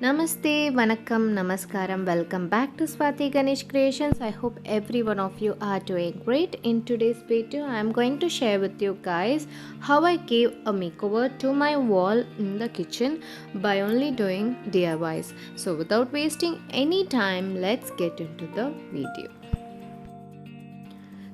Namaste, Vanakkam, Namaskaram. Welcome back to Swati Ganesh Creations. I hope every one of you are doing great. In today's video, I am going to share with you guys how I gave a makeover to my wall in the kitchen by only doing DIYs. So without wasting any time, let's get into the video.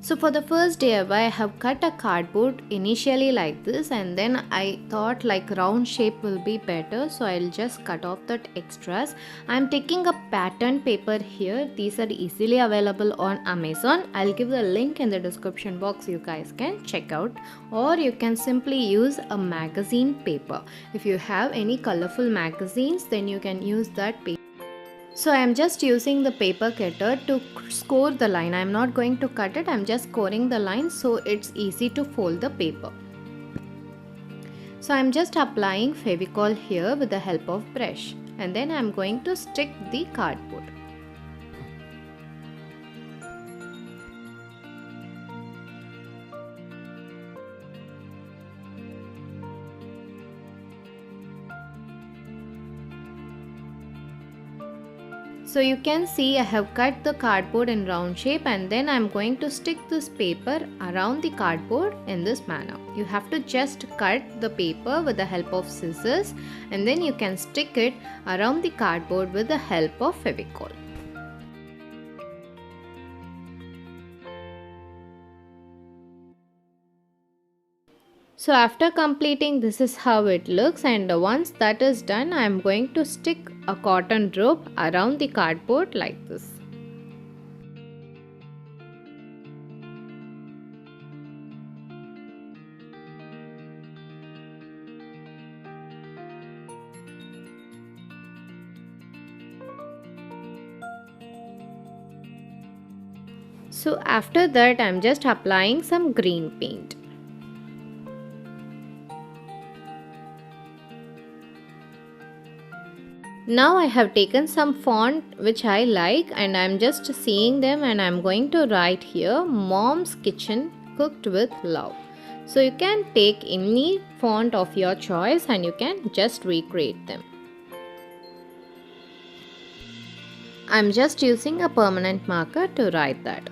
So for the first DIY, I have cut a cardboard initially like this, and then I thought like round shape will be better, so I'll just cut off that extras. I'm taking a pattern paper here. These are easily available on Amazon. I'll give the link in the description box, you guys can check out, or you can simply use a magazine paper. If you have any colorful magazines, then you can use that paper. So I am just using the paper cutter to score the line. I am not going to cut it, I am just scoring the line so it's easy to fold the paper. So I am just applying Fevicol here with the help of brush, and then I am going to stick the cardboard. So you can see I have cut the cardboard in round shape, and then I am going to stick this paper around the cardboard in this manner. You have to just cut the paper with the help of scissors, and then you can stick it around the cardboard with the help of Fevicol. So after completing, this is how it looks, and once that is done, I am going to stick a cotton rope around the cardboard like this. So after that, I am just applying some green paint. Now I have taken some font which I like, and I am just seeing them, and I am going to write here Mom's Kitchen Cooked with Love. So you can take any font of your choice and you can just recreate them. I am just using a permanent marker to write that.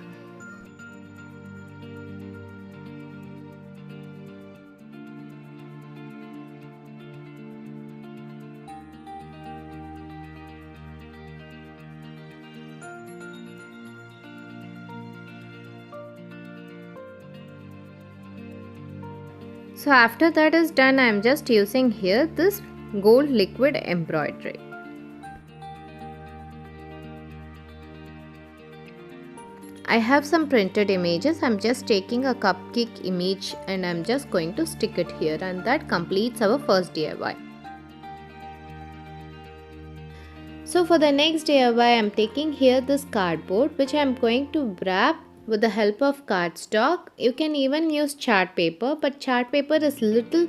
So after that is done, I am just using here this gold liquid embroidery. I have some printed images. I am just taking a cupcake image and I am just going to stick it here, and that completes our first DIY. So for the next DIY, I am taking here this cardboard which I am going to wrap with the help of cardstock. You can even use chart paper, but chart paper is little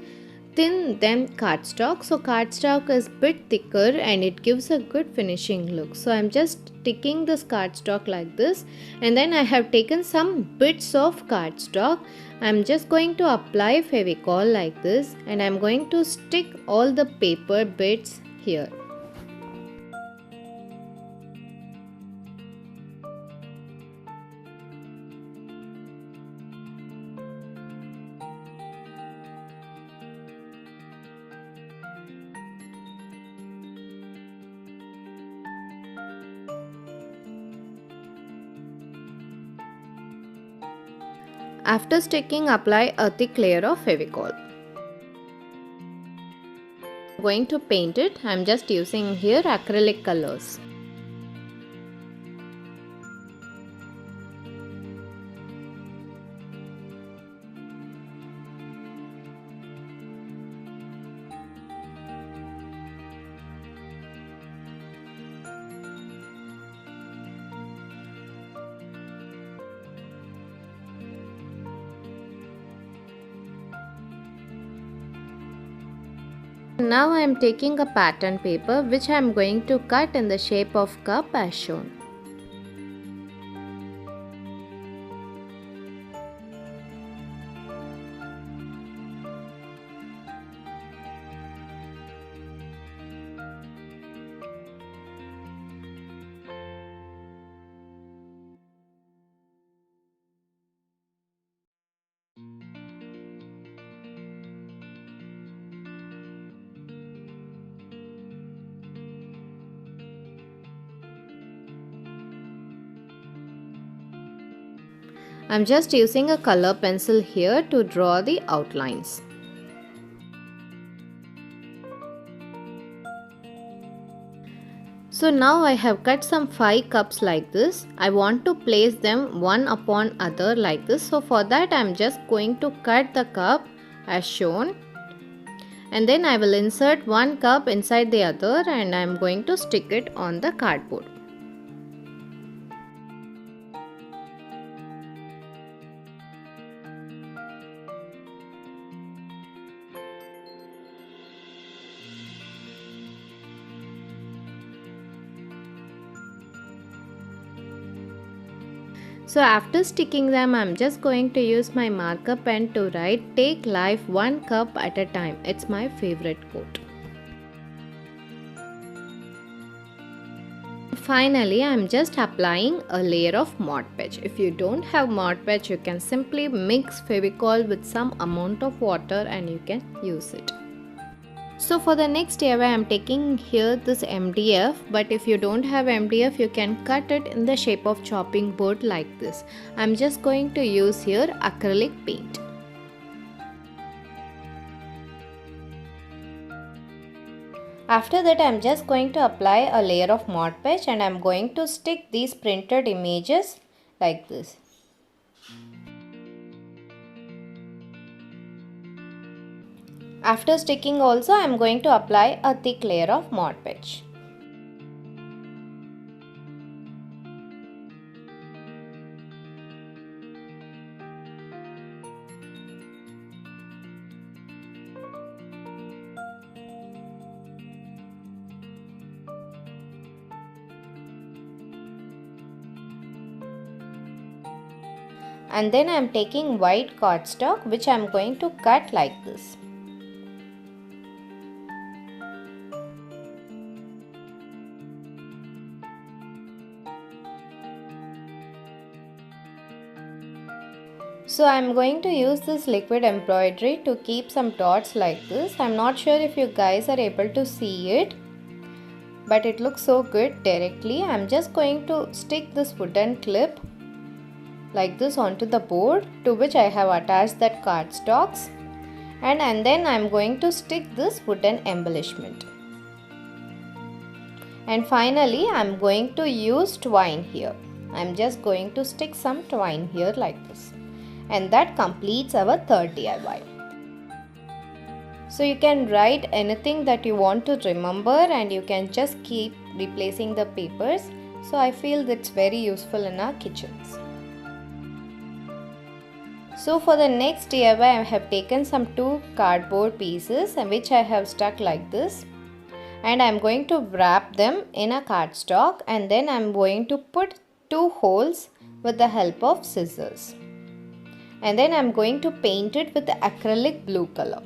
thin than cardstock, so cardstock is bit thicker and it gives a good finishing look. So I'm just sticking this cardstock like this, and then I have taken some bits of cardstock. I'm just going to apply Fevicol like this, and I'm going to stick all the paper bits here. After sticking, apply a thick layer of Fevicol. I'm going to paint it. I'm just using here acrylic colors. Now I am taking a pattern paper which I am going to cut in the shape of cup as shown. I'm just using a color pencil here to draw the outlines. So now I have cut some 5 cups like this. I want to place them one upon other like this. So for that I'm just going to cut the cup as shown. And then I will insert one cup inside the other and I am going to stick it on the cardboard. So after sticking them, I'm just going to use my marker pen to write "Take life one cup at a time." It's my favorite quote. Finally, I'm just applying a layer of Mod Podge. If you don't have Mod Podge, you can simply mix Fevicol with some amount of water and you can use it. So for the next DIY, I am taking here this MDF, but if you don't have MDF, you can cut it in the shape of chopping board like this. I am just going to use here acrylic paint. After that, I am just going to apply a layer of Mod Podge and I am going to stick these printed images like this. After sticking also, I am going to apply a thick layer of Mod Podge. And then I am taking white cardstock which I am going to cut like this. So I am going to use this liquid embroidery to keep some dots like this. I am not sure if you guys are able to see it, but it looks so good directly. I am just going to stick this wooden clip like this onto the board to which I have attached that cardstocks, and then I am going to stick this wooden embellishment. And finally I am going to use twine here. I am just going to stick some twine here like this. And that completes our third DIY. So you can write anything that you want to remember and you can just keep replacing the papers. So I feel that's very useful in our kitchens. So for the next DIY, I have taken some 2 cardboard pieces which I have stuck like this. And I am going to wrap them in a cardstock and then I am going to put 2 holes with the help of scissors. And then I am going to paint it with the acrylic blue color.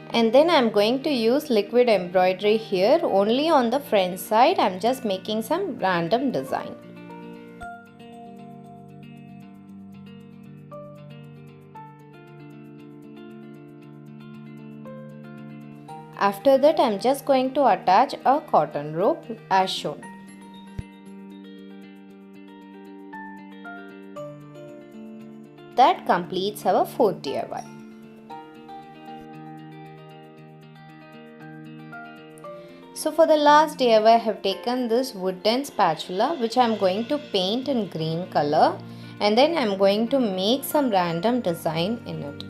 And then I am going to use liquid embroidery here only on the front side. I am just making some random design. After that, I am just going to attach a cotton rope as shown. That completes our 4th DIY. So for the last DIY, I have taken this wooden spatula which I am going to paint in green color, and then I am going to make some random design in it.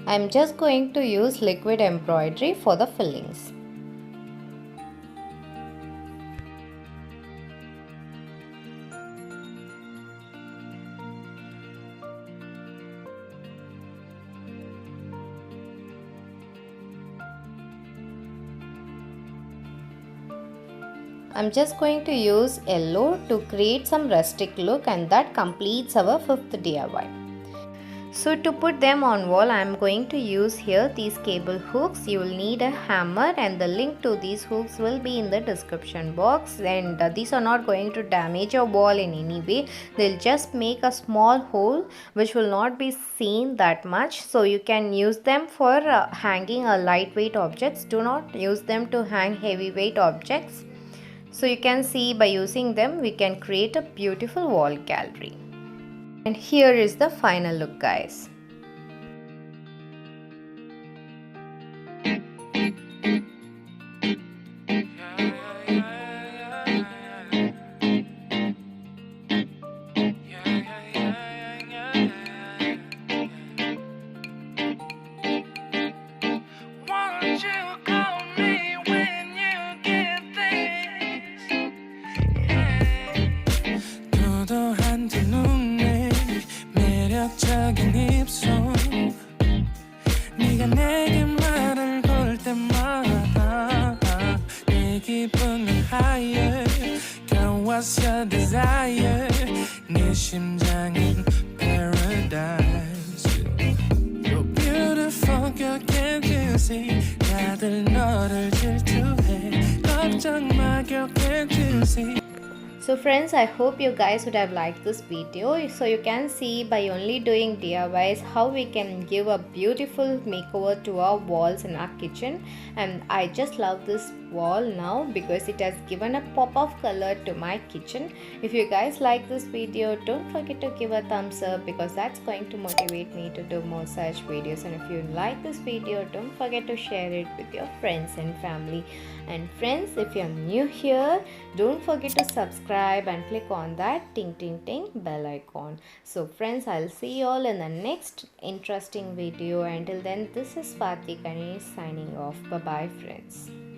I am just going to use liquid embroidery for the fillings. I am just going to use yellow to create some rustic look, and that completes our 5th DIY. So to put them on wall, I am going to use here these cable hooks. You will need a hammer and the link to these hooks will be in the description box, and these are not going to damage your wall in any way. They'll just make a small hole which will not be seen that much. So you can use them for hanging a lightweight objects. Do not use them to hang heavyweight objects. So you can see by using them we can create a beautiful wall gallery. And here is the final look, guys. 매력적인 입술 네가 내게 말을 걸 때마다 내 기분은 higher Girl what's your desire 네 심장은 paradise You're beautiful girl can't you see 다들 너를 질투해 걱정 마 girl can't you see So friends, I hope you guys would have liked this video. So you can see by only doing DIYs how we can give a beautiful makeover to our walls in our kitchen. And I just love this wall now because it has given a pop of color to my kitchen. If you guys like this video, don't forget to give a thumbs up because that's going to motivate me to do more such videos. And if you like this video, don't forget to share it with your friends and family. And friends, if you're new here, don't forget to subscribe and click on that ting ting ting bell icon. So friends, I'll see you all in the next interesting video. Until then, this is Swati Ganesh signing off. Bye bye friends.